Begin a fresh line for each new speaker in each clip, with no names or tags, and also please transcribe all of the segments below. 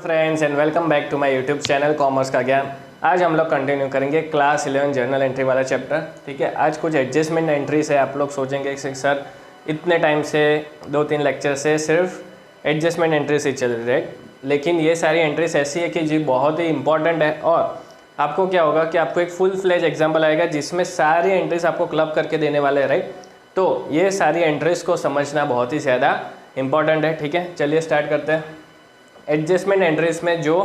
Friends and welcome back to my YouTube channel commerce का ज्ञान। आज हम लोग कंटिन्यू करेंगे क्लास 11 जर्नल एंट्री वाला चैप्टर। ठीक है, आज कुछ एडजस्टमेंट एंट्रीज है। आप लोग सोचेंगे कि सर इतने टाइम से 2-3 लेक्चर से सिर्फ एडजस्टमेंट एंट्रीज ही चल रही है, लेकिन ये सारी एंट्रीज ऐसी है कि जी बहुत ही इंपॉर्टेंट है। और आपको क्या होगा कि आपको एक फुल फ्लेज एग्जाम्पल आएगा जिसमें सारी एंट्रीज आपको क्लब करके देने वाले हैं, राइट। तो ये सारी एंट्रीज को समझना बहुत ही ज़्यादा इंपॉर्टेंट है। ठीक है, चलिए स्टार्ट करते हैं। एडजस्टमेंट एंट्रीज में जो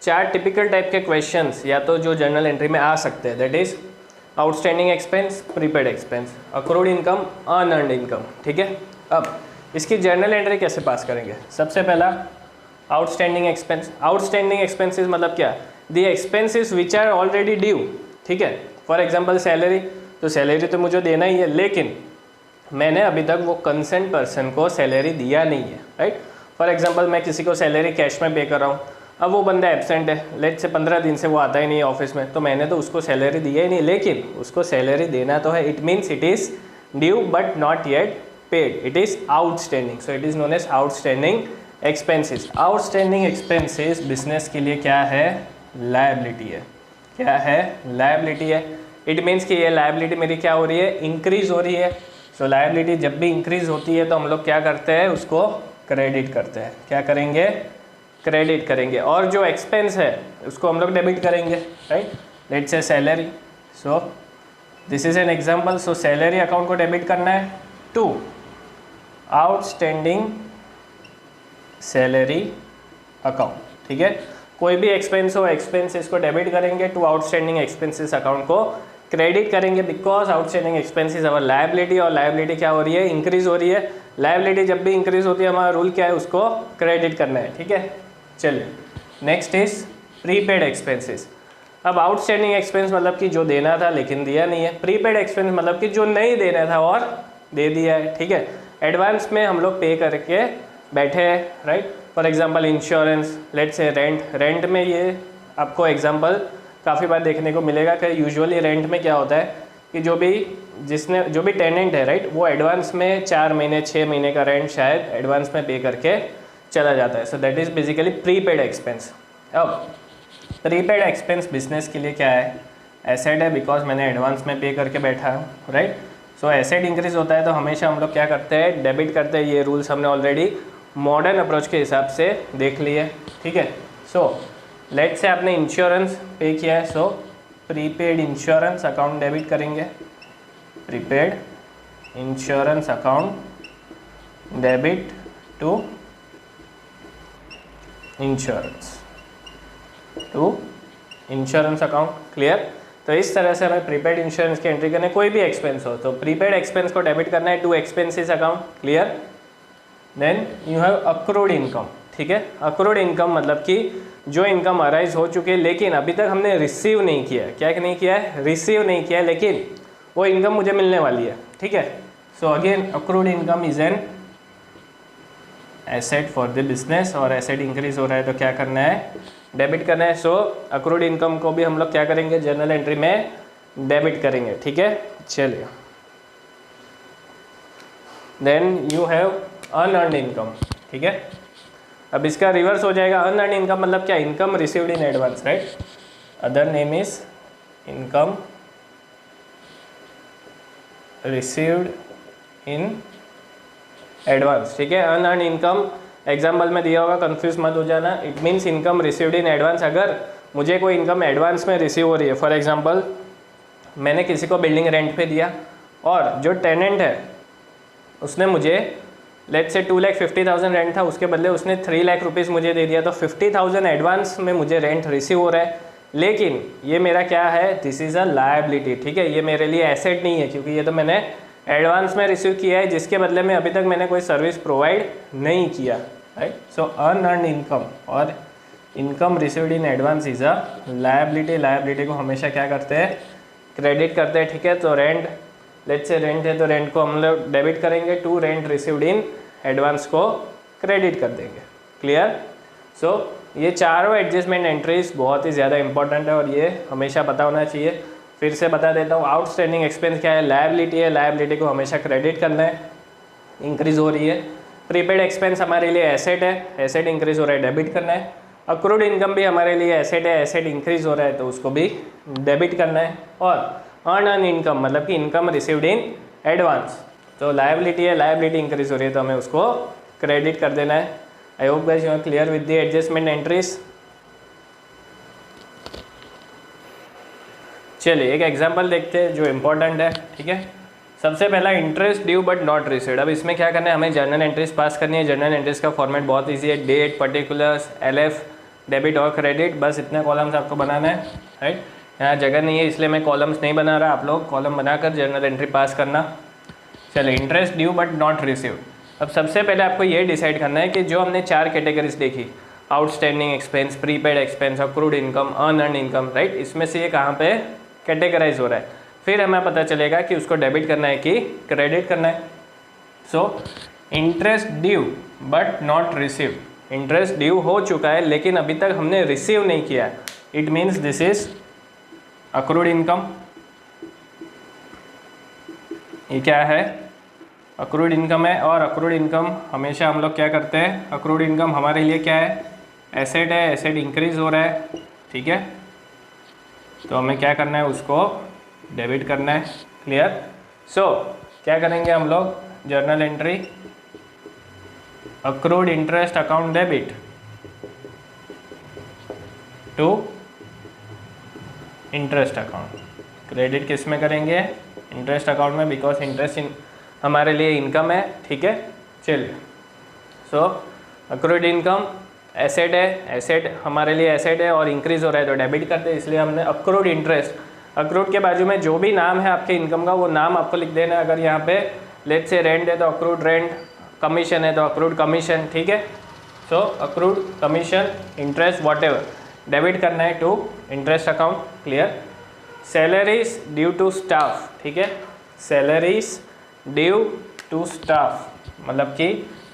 4 टिपिकल टाइप के क्वेश्चंस या तो जो जर्नल एंट्री में आ सकते हैं, that is outstanding expense, prepaid expense, accrued income, unearned income. ठीक है, अब इसकी जर्नल एंट्री कैसे पास करेंगे? सबसे पहला आउटस्टैंडिंग एक्सपेंस। आउटस्टैंडिंग एक्सपेंसेस मतलब क्या? The expenses which are already due. ठीक है, फॉर एग्जाम्पल सैलरी, तो सैलरी तो मुझे देना ही है, लेकिन मैंने अभी तक वो कंसर्न पर्सन को सैलरी दिया नहीं है, राइट। फॉर एग्जांपल मैं किसी को सैलरी कैश में पे कर रहा हूँ, अब वो बंदा एब्सेंट है, लेट से 15 दिन से वो आता ही नहीं है ऑफिस में, तो मैंने तो उसको सैलरी दिया ही नहीं, लेकिन उसको सैलरी देना तो है। It means it is due but not yet paid, it is outstanding, so it is known as outstanding expenses. Outstanding expenses business के लिए क्या है? लायबिलिटी है। क्या है? लायबिलिटी है। इट मीन्स कि ये लायबिलिटी मेरी क्या हो रही है? इंक्रीज हो रही है। सो लायबिलिटी जब भी इंक्रीज होती है तो हम लोग क्या करते हैं? उसको क्रेडिट करते हैं। क्या करेंगे? क्रेडिट करेंगे। और जो एक्सपेंस है उसको हम लोग डेबिट करेंगे, right. Let's say salary, so this is an example. So salary account को डेबिट करना है टू आउटस्टैंडिंग सैलरी अकाउंट। ठीक है, कोई भी एक्सपेंस हो, एक्सपेंसेस को डेबिट करेंगे टू आउटस्टैंडिंग एक्सपेंसेस अकाउंट को क्रेडिट करेंगे, because outstanding expenses our liability, और लायबिलिटी क्या हो रही है? इंक्रीज हो रही है। लायबिलिटी जब भी इंक्रीज होती है हमारा रूल क्या है? उसको क्रेडिट करना है। ठीक है, चलिए नेक्स्ट इज प्रीपेड एक्सपेंसेस। अब आउटस्टैंडिंग एक्सपेंस मतलब कि जो देना था लेकिन दिया नहीं है। प्रीपेड एक्सपेंस मतलब कि जो नहीं देना था और दे दिया है। ठीक है, एडवांस में हम लोग पे करके बैठे हैं, right. For example insurance, let's say rent. Rent में ये आपको एग्जाम्पल काफ़ी बार देखने को मिलेगा कि यूजुअली रेंट में क्या होता है कि जो भी टेनेंट है, राइट, वो एडवांस में 4 महीने 6 महीने का रेंट शायद एडवांस में पे करके चला जाता है। So that is basically prepaid expense. अब प्रीपेड एक्सपेंस बिजनेस के लिए क्या है? एसेट है, बिकॉज मैंने एडवांस में पे करके बैठा हूँ, राइट। सो एसेट इंक्रीज होता है तो हमेशा हम लोग क्या करते हैं? डेबिट करते हैं। ये रूल्स हमने ऑलरेडी मॉडर्न अप्रोच के हिसाब से देख लिए। ठीक है, सो लेट से आपने इंश्योरेंस पे किया है, so prepaid insurance account debit करेंगे। Prepaid insurance account debit to insurance account. Clear? तो इस तरह से हमें प्रीपेड इंश्योरेंस की एंट्री करने, कोई भी एक्सपेंस हो तो प्रीपेड एक्सपेंस को डेबिट करना है to expenses account. Clear? Then you have accrued income. ठीक है, अक्रूड इनकम मतलब कि जो इनकम अराइज हो चुके लेकिन अभी तक हमने रिसीव नहीं किया है। क्या नहीं किया है? रिसीव नहीं किया है, लेकिन वो इनकम मुझे मिलने वाली है। ठीक है, so again accrued income is an asset for the business, और एसेट इंक्रीज हो रहा है तो क्या करना है? डेबिट करना है। सो अक्रूड इनकम को भी हम लोग क्या करेंगे? जर्नल एंट्री में डेबिट करेंगे। ठीक है, चलिए then you have unearned income. ठीक है, अब इसका रिवर्स हो जाएगा। अनअर्न्ड इनकम मतलब क्या? Income received in advance, right. Other name is income received in advance. ठीक है, अनअर्न्ड इनकम एग्जाम्पल में दिया होगा, कंफ्यूज मत हो जाना। It means income received in advance. अगर मुझे कोई इनकम एडवांस में रिसीव हो रही है, फॉर एग्जाम्पल मैंने किसी को बिल्डिंग रेंट पे दिया और जो टेनेंट है उसने मुझे लेट्स से 2,50,000 रेंट था, उसके बदले उसने 3 लाख रुपीज़ मुझे दे दिया, तो 50,000 एडवांस में मुझे रेंट रिसीव हो रहा है, लेकिन ये मेरा क्या है? This is a liability. ठीक है, ये मेरे लिए एसेट नहीं है, क्योंकि ये तो मैंने एडवांस में रिसीव किया है जिसके बदले में अभी तक मैंने कोई सर्विस प्रोवाइड नहीं किया, राइट। सो अनअर्न्ड इनकम और income received in advance is a liability. Liability को हमेशा क्या करते हैं? क्रेडिट करते हैं। ठीक है, तो रेंट, लेट्स से रेंट है तो रेंट को हम लोग डेबिट करेंगे to rent received in advance को क्रेडिट कर देंगे। क्लियर? सो ये चारों एडजस्टमेंट एंट्रीज बहुत ही ज़्यादा इंपॉर्टेंट है और ये हमेशा पता होना चाहिए। फिर से बता देता हूँ, आउटस्टैंडिंग एक्सपेंस क्या है? लायबिलिटी है। लायबिलिटी को हमेशा क्रेडिट करना है, इंक्रीज हो रही है। प्रीपेड एक्सपेंस हमारे लिए एसेट है, एसेट इंक्रीज हो रहा है, डेबिट करना है। अक्रूड इनकम भी हमारे लिए एसेट है, एसेट इंक्रीज हो रहा है तो उसको भी डेबिट करना है। और अर्न इनकम मतलब कि इनकम रिसीव्ड इन एडवांस, तो लायबिलिटी है, लायबिलिटी इंक्रीज हो रही है तो हमें उसको क्रेडिट कर देना है। I hope guys you are clear with the adjustment entries. चलिए एक एग्जांपल देखते हैं जो इम्पोर्टेंट है, ठीक है। सबसे पहला interest due but not received. अब इसमें क्या करना है, हमें जर्नल एंट्रीज पास करनी है। जर्नल एंट्रीज का फॉर्मेट बहुत इजी है, डेट, पर्टिकुलर्स, एलएफ, डेबिट और क्रेडिट, बस इतने कॉलम्स आपको बनाना है, राइट। यहाँ जगह नहीं है इसलिए मैं कॉलम्स नहीं बना रहा, आप लोग कॉलम बनाकर जर्नल एंट्री पास करना। चलिए interest due but not received. अब सबसे पहले आपको ये डिसाइड करना है कि जो हमने 4 कैटेगरीज देखी, outstanding expense, prepaid expense, accrued income, unearned income, right, इसमें से ये कहाँ पे कैटेगराइज हो रहा है, फिर हमें पता चलेगा कि उसको डेबिट करना है कि क्रेडिट करना है। So interest due but not receive, interest due हो चुका है लेकिन अभी तक हमने रिसीव नहीं किया, it means this is accrued income. ये क्या है, अक्रूड इनकम है। और अक्रूड इनकम हमेशा हम लोग क्या करते हैं, अक्रूड इनकम हमारे लिए क्या है, एसेट है, एसेट इंक्रीज हो रहा है, ठीक है। तो हमें क्या करना है, उसको डेबिट करना है, क्लियर। सो क्या करेंगे हम लोग, journal entry accrued interest account debit to interest account, credit किस में करेंगे, इंटरेस्ट अकाउंट में, बिकॉज इंटरेस्ट हमारे लिए इनकम है, ठीक है। चलिए सो अक्रूड इनकम एसेट है, एसेट हमारे लिए एसेट है और इंक्रीज हो रहा है तो डेबिट करते हैं, इसलिए हमने अक्रूड इंटरेस्ट, अक्रूड के बाजू में जो भी नाम है आपके इनकम का वो नाम आपको लिख देना है। अगर यहाँ पे लेट से रेंट है तो अक्रूड रेंट, कमीशन है तो अक्रूड कमीशन, ठीक है। So accrued commission, interest whatever, debit करना है to interest account, clear. Salaries due to staff, ठीक है, सैलरीज ड्यू टू स्टाफ मतलब कि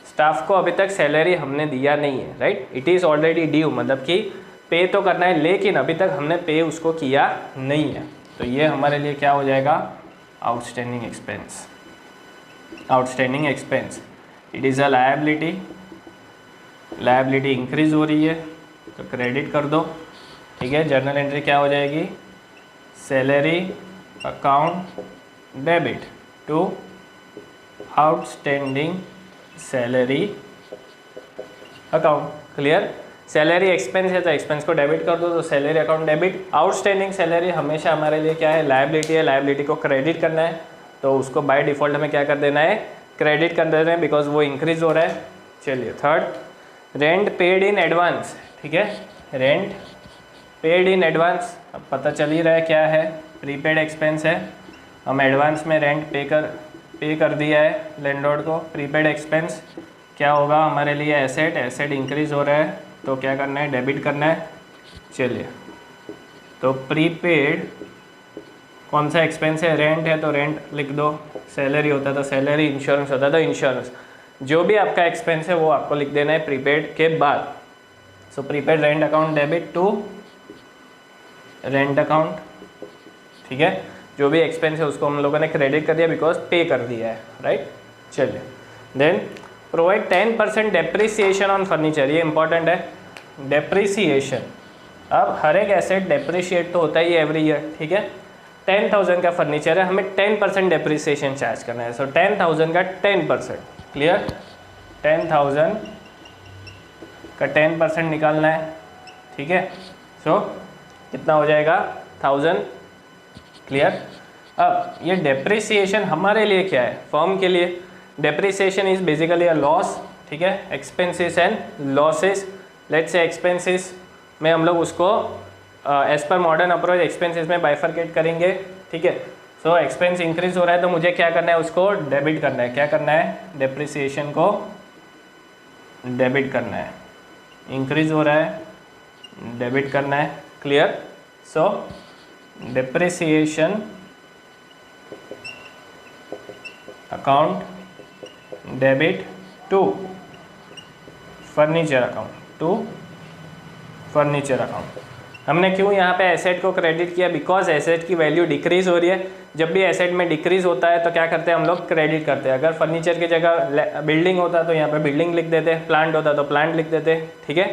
स्टाफ को अभी तक सैलरी हमने दिया नहीं है, right. It is already due मतलब कि पे तो करना है लेकिन अभी तक हमने पे उसको किया नहीं है, तो ये हमारे लिए क्या हो जाएगा, outstanding expense. Outstanding expense, it is a liability, liability increase हो रही है तो क्रेडिट कर दो, ठीक है। जर्नल एंट्री क्या हो जाएगी, salary account debit to outstanding salary account, clear. Salary expense है तो एक्सपेंस को डेबिट कर दो, तो salary account debit. Outstanding salary हमेशा हमारे लिए क्या है, लायबिलिटी है, लायबिलिटी को क्रेडिट करना है तो उसको बाय डिफ़ॉल्ट हमें क्या कर देना है, क्रेडिट कर देना है, बिकॉज वो इंक्रीज हो रहा है। चलिए third, rent paid in advance, ठीक है, रेंट पेड इन एडवांस। अब पता चल ही रहा है क्या है, प्रीपेड एक्सपेंस है, हम एडवांस में रेंट पे कर दिया है लैंडलॉर्ड को। प्रीपेड एक्सपेंस क्या होगा हमारे लिए, एसेट, एसेट इंक्रीज हो रहा है तो क्या करना है, डेबिट करना है। चलिए तो प्रीपेड कौन सा एक्सपेंस है, रेंट है तो रेंट लिख दो, सैलरी होता तो सैलरी, इंश्योरेंस होता तो इंश्योरेंस, जो भी आपका एक्सपेंस है वो आपको लिख देना है प्रीपेड के बाद। So prepaid rent account debit to rent account, ठीक है। जो भी एक्सपेंस है उसको हम लोगों ने क्रेडिट कर दिया बिकॉज पे कर दिया है, राइट। चलिए then provide 10% depreciation on furniture, ये इंपॉर्टेंट है, डेप्रिसिएशन। अब हर एक एसेट डेप्रिशिएट तो होता ही है एवरी ईयर, ठीक है। 10,000 का फर्नीचर है, हमें 10% डेप्रिसिएशन चार्ज करना है। सो 10,000 का 10%, क्लियर, 10,000 का 10% निकालना है, ठीक है। सो कितना हो जाएगा, 1000, क्लियर। अब ये डेप्रिसिएशन हमारे लिए क्या है, फर्म के लिए depreciation is basically a loss, ठीक है। Expenses and losses, let's say expenses में हम लोग उसको as per modern approach expenses में बाइफरकेट करेंगे, ठीक है। सो एक्सपेंस इंक्रीज हो रहा है तो मुझे क्या करना है, उसको डेबिट करना है। क्या करना है, डेप्रिसिएशन को डेबिट करना है, इंक्रीज हो रहा है डेबिट करना है, clear. So depreciation account debit to furniture account, to furniture account. हमने क्यों यहाँ पे एसेट को क्रेडिट किया, बिकॉज एसेट की वैल्यू डिक्रीज हो रही है। जब भी एसेट में डिक्रीज होता है तो क्या करते हैं हम लोग, क्रेडिट करते हैं। अगर फर्नीचर की जगह बिल्डिंग होता तो यहाँ पे बिल्डिंग लिख देते, प्लांट होता तो प्लांट लिख देते, ठीक है।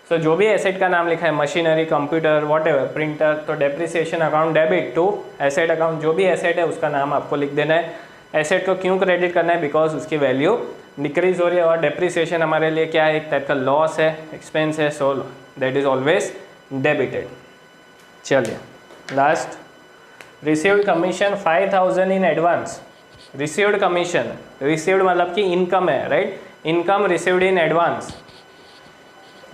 सो जो भी एसेट का नाम लिखा है, मशीनरी, कंप्यूटर, वॉटएवर, प्रिंटर, तो depreciation account debit to asset account, जो भी एसेट है उसका नाम आपको लिख देना है। एसेट को क्यों क्रेडिट करना है, बिकॉज उसकी वैल्यू डिक्रीज हो रही है, और डेप्रिसिएशन हमारे लिए क्या है, एक टाइप का लॉस है, एक्सपेंस है, so that is always debited. चलिए last, received commission 5000 in advance. Received commission, received मतलब कि इनकम है, right, income received in advance,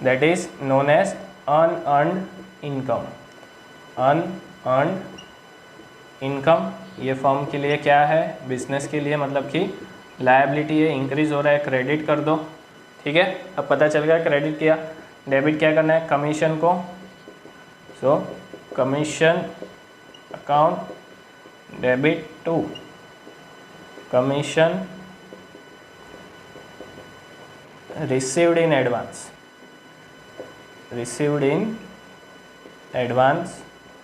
that is known as unearned income. Unearned income ये फर्म के लिए क्या है, बिजनेस के लिए मतलब कि लायबिलिटी है, इंक्रीज हो रहा है, क्रेडिट कर दो। ठीक है, अब पता चल गया क्रेडिट किया। डेबिट क्या करना है, कमीशन को, so commission account debit to commission received in advance, received in advance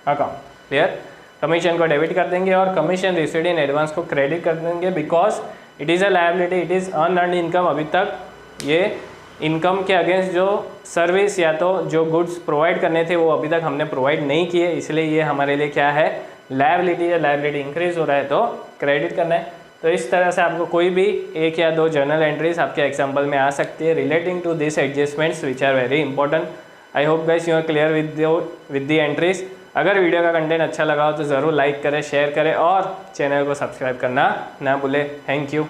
account. Clear, commission को डेबिट कर देंगे और कमीशन रिसीव्ड इन एडवांस को क्रेडिट कर देंगे, because it is a liability, it is unearned income. अभी तक ये इनकम के अगेंस्ट जो सर्विस या तो जो गुड्स प्रोवाइड करने थे वो अभी तक हमने प्रोवाइड नहीं किए, इसलिए ये हमारे लिए क्या है, लायबिलिटी है। लायबिलिटी इंक्रीज हो रहा है तो क्रेडिट करना है। तो इस तरह से आपको कोई भी एक या दो जर्नल एंट्रीज आपके एग्जाम्पल में आ सकती है relating to this adjustments which are very important. I hope guys you are clear with the entries. अगर वीडियो का कंटेंट अच्छा लगा हो तो ज़रूर लाइक करें, शेयर करें और चैनल को सब्सक्राइब करना ना भूलें। Thank you.